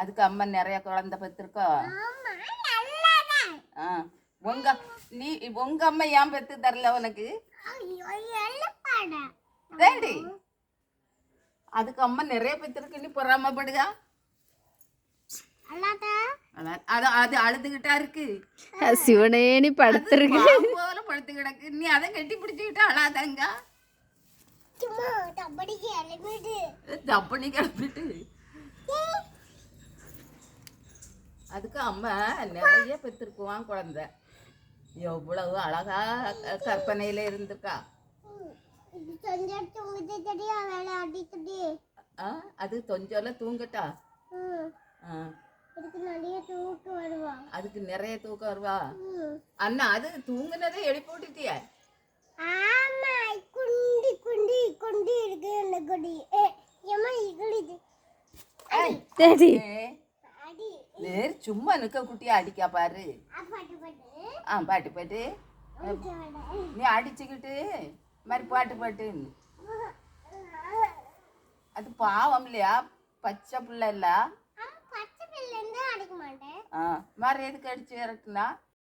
அதுக்கு அம்மா நிறைய குழந்தை பெற்றிருக்கோ. ஆ உங்க நீ உங்க அம்மா ஏன் பெற்று தரல உனக்கு? ஏண்டி அதுக்கு அம்மா நிறைய பெற்றிருக்கு, நீ பொறாமப்படுதா? அது அது அழுதுகிட்டா இருக்கு, சிவனேனி படுத்துருக்கு போல படுத்து கிடக்கு. நீ அதை கட்டி பிடிச்சுக்கிட்டு அழாதங்க. தப்பனி கிளம்பிட்டு அதுக்கு அம்மா நிறைய பெற்றிருக்குவான் குழந்தை. எவ்வளவு அழகா கற்பனையில இருந்திருக்கா. அது கொஞ்சம் தூங்கட்டா. அதுக்கு நிறைய தூக்கம் வருவா. அண்ணா அது தூங்குனதே எழுப்பி விட்டுட்டிய. சும்மா நிக்க குட்டியா அடிக்கா பாரு. பாட்டு பாட்டு நீ அடிச்சுக்கிட்டு மாதிரி பாட்டு பாட்டு. அது பாவம் இல்லையா, பச்சை பிள்ளை இல்ல. மாதிரி எதுக்கு அடிச்சு இறக்குனா